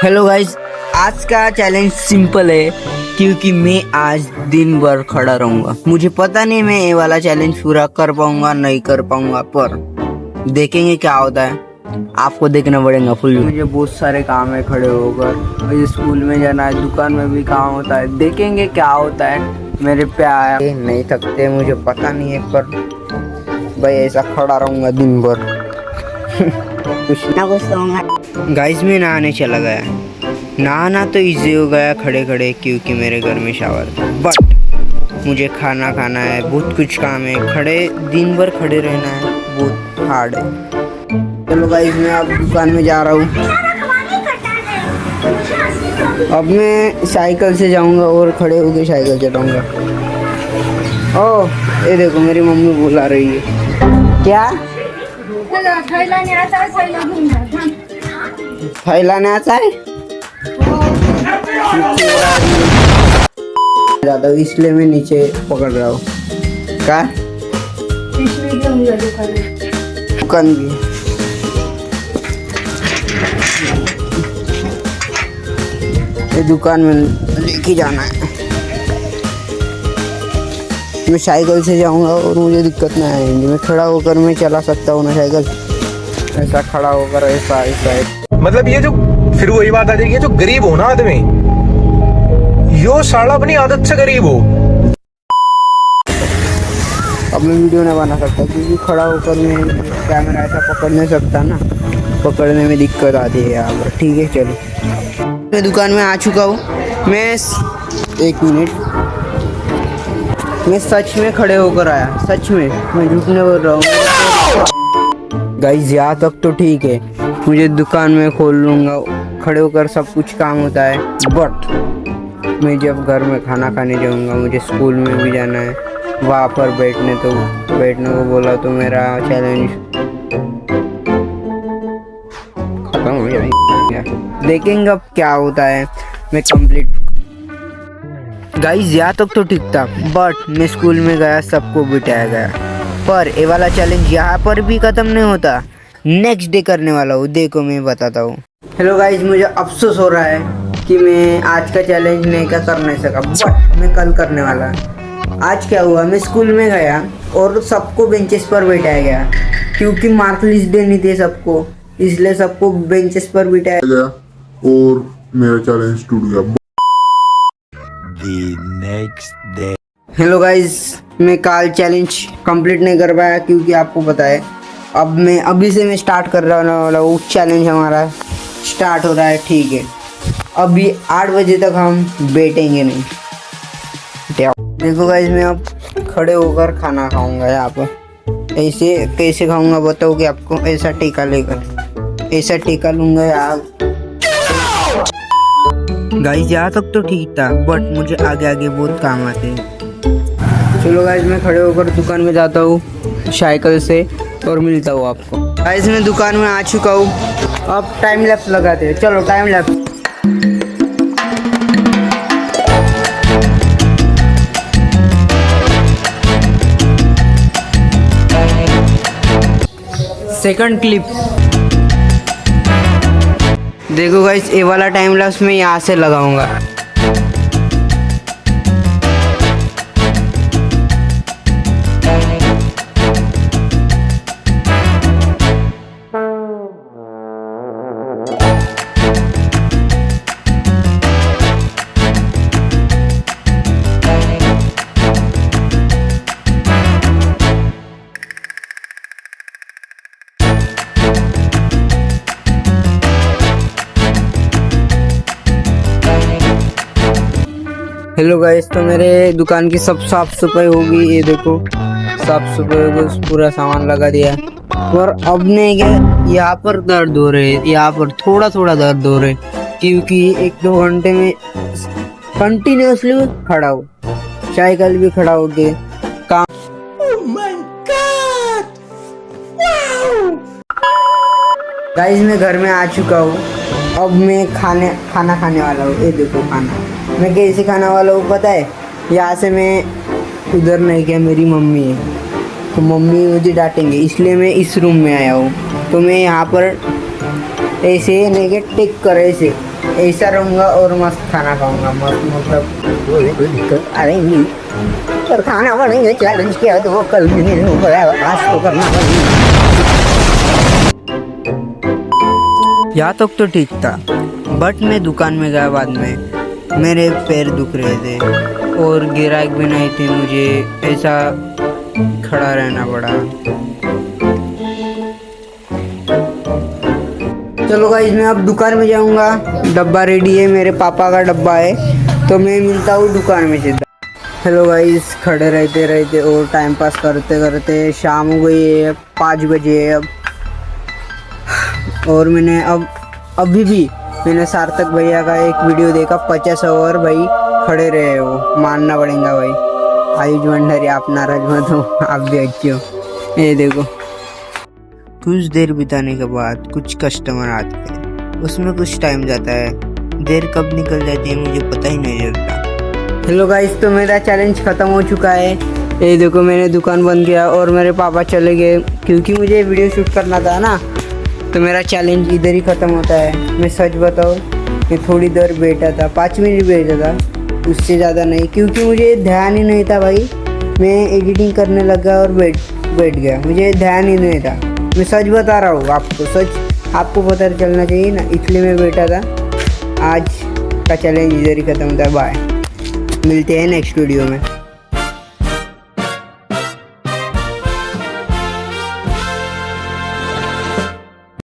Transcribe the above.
Hello guys, आज का challenge simple है क्योंकि मैं आज दिन भर खड़ा रहूंगा। मुझे पता नहीं मैं ये वाला चैलेंज पूरा कर पाऊंगा नहीं कर पाऊंगा, पर देखेंगे क्या होता है। आपको देखना पड़ेगा फुल। मुझे बहुत सारे काम है खड़े होकर, मुझे स्कूल में जाना है, दुकान में भी काम होता है। देखेंगे क्या होता है। मेरे पे आया नहीं थकते, मुझे पता नहीं है, पर भाई ऐसा खड़ा रहूंगा दिन भर। कुछ ना कुछ होगा। गाइस मैं नहाने चला गया। नहाना तो इजी हो गया खड़े खड़े, क्योंकि मेरे घर में शावर है। बट मुझे खाना खाना है, बहुत कुछ काम है। खड़े दिन भर खड़े रहना है, बहुत हार्ड है। चलो गाइस मैं अब दुकान में जा रहा हूँ। अब मैं साइकिल से जाऊँगा और खड़े होके साइकिल चलाऊँगा। ओह ये देखो मेरी मम्मी बुला रही है। क्या थैला नहीं आता है ज़्यादा, इसलिए मैं नीचे पकड़ रहा हूँ। क्या दुकान भी ये दुकान में लेके जाना है। मैं साइकिल से जाऊंगा और मुझे दिक्कत नहीं आएगी। मैं खड़ा होकर मैं चला सकता हूँ ना साइकिल, ऐसा खड़ा होकर ऐसा ऐसा। मतलब ये जो फिर वही बात आ जाएगी, जो गरीब हो ना आदमी, यो साला अपनी आदत से गरीब हो। अब मैं वीडियो नहीं बना सकता क्योंकि खड़ा होकर मैं कैमरा ऐसा पकड़ नहीं सकता ना, पकड़ने में दिक्कत आती है यहाँ पर। ठीक है चलो मैं दुकान में आ चुका हूँ। मैं एक मिनट, मैं सच में खड़े होकर आया, सच में, मैं झूठ नहीं बोल रहा हूँ। गाइस यहाँ तक तो ठीक है, मुझे दुकान में खोल लूँगा, खड़े होकर सब कुछ काम होता है। बट मैं जब घर में खाना खाने जाऊँगा, मुझे स्कूल में भी जाना है, वहाँ पर बैठने को बोला तो मेरा चैलेंज खत्म हो जाएगा। देखेंगे अब क्या होता है। मैं कंप्लीट गाइस यहाँ तक तो ठीक था, बट मैं स्कूल में गया, सबको बिठाया गया। पर ये वाला चैलेंज यहाँ पर भी खत्म नहीं होता, नेक्स्ट डे करने वाला हूँ। देखो मैं बताता हूँ। हेलो गाइस, मुझे अफसोस हो रहा है कि मैं आज का चैलेंज नहीं कर नहीं सका, बट मैं कल करने वाला। आज क्या हुआ, मैं स्कूल में गया और सबको बेंचेस पर बिठाया गया क्योंकि मार्क लिस्ट देनी थी सबको, इसलिए सबको बेंचेस पर बिठाया गया और मेरा चैलेंज टूट गया। हेलो गाइस, मैं कल चैलेंज कंप्लीट नहीं कर पाया क्योंकि आपको पता है अब मैं अभी से मैं स्टार्ट कर रहा वाला वो चैलेंज हमारा स्टार्ट हो रहा है। ठीक है, अभी 8 बजे तक हम बैठेंगे नहीं। देखो गाइस मैं अब खड़े होकर खाना खाऊंगा यहाँ पर। ऐसे कैसे खाऊंगा बताओ कि आपको। ऐसा टीका लेकर, ऐसा टीका लूंगा यार। गाइस यहाँ तक तो ठीक था, बट मुझे आगे आगे बहुत काम आते हैं। चलो गाइस मैं खड़े होकर दुकान में जाता हूँ साइकिल से और मिलता हूँ आपको। गाइस मैं दुकान में आ चुका हूँ, अब टाइम लैप्स लगाते हैं। चलो टाइम लैप्स। सेकंड क्लिप देखो गाइस, ये वाला टाइम लैप्स मैं यहाँ से लगाऊंगा। हेलो गाइस, तो मेरे दुकान की सब साफ सफाई होगी। ये देखो साफ सफाई होगी, पूरा सामान लगा दिया। और अब नहीं क्या, यहाँ पर दर्द हो रहे, यहाँ पर थोड़ा थोड़ा दर्द हो रहे क्योंकि 1-2 घंटे में कंटिन्यूसली खड़ा हो, साइकिल भी खड़ा हो गए काम। गाइस मैं घर में आ चुका हूँ, अब मैं खाना खाने वाला हूँ। ये देखो खाना मैं कैसे खाने वाला हूँ पता है। यहाँ से मैं उधर नहीं गया, मेरी मम्मी है तो मम्मी मुझे डांटेंगे, इसलिए मैं इस रूम में आया हूँ। तो मैं यहाँ पर ऐसे नहीं कि टिक कर ऐसे ऐसा रहूँगा और मस्त खाना खाऊंगा, मस्त मतलब कोई दिक्कत अरे नहीं, पर खाना बनेंगे चैलेंज किया तो वो कल भी नहीं हो पाया, आज तो करना पड़ेगा। यहाँ तक तो ठीक था, बट मैं दुकान में गया बाद में, मेरे पैर दुख रहे थे और गिराक भी नहीं थी, मुझे ऐसा खड़ा रहना पड़ा। चलो गाइस मैं अब दुकान में जाऊंगा, डब्बा रेडी है, मेरे पापा का डब्बा है, तो मैं मिलता हूँ दुकान में सीधा। हेलो गाइस, खड़े रहते रहते और टाइम पास करते करते शाम हो गई है, 5 बजे है अब, और मैंने अभी भी मैंने सार्थक भैया का एक वीडियो देखा, 50 ओवर भाई खड़े रहे, वो मानना पड़ेगा भाई। आयुष भंडारी आप नाराज मत हो, आप भी अच्छे हो। ये देखो, कुछ देर बिताने के बाद कुछ कस्टमर आते हैं, उसमें कुछ टाइम जाता है, देर कब निकल जाती है मुझे पता ही नहीं चलता। हेलो गाइस, तो मेरा चैलेंज ख़त्म हो चुका है। ये देखो मैंने दुकान बंद किया और मेरे पापा चले गए, क्योंकि मुझे वीडियो शूट करना था ना, तो मेरा चैलेंज इधर ही ख़त्म होता है। मैं सच बताऊँ, मैं थोड़ी देर बैठा था, 5 मिनट बैठा था, उससे ज़्यादा नहीं, क्योंकि मुझे ध्यान ही नहीं था भाई, मैं एडिटिंग करने लगा और बैठ गया, मुझे ध्यान ही नहीं था। मैं सच बता रहा हूँ आपको, सच आपको पता चलना चाहिए ना, इसलिए मैं बैठा था। आज का चैलेंज इधर ही ख़त्म होता है, बाय, मिलते हैं नेक्स्ट वीडियो में।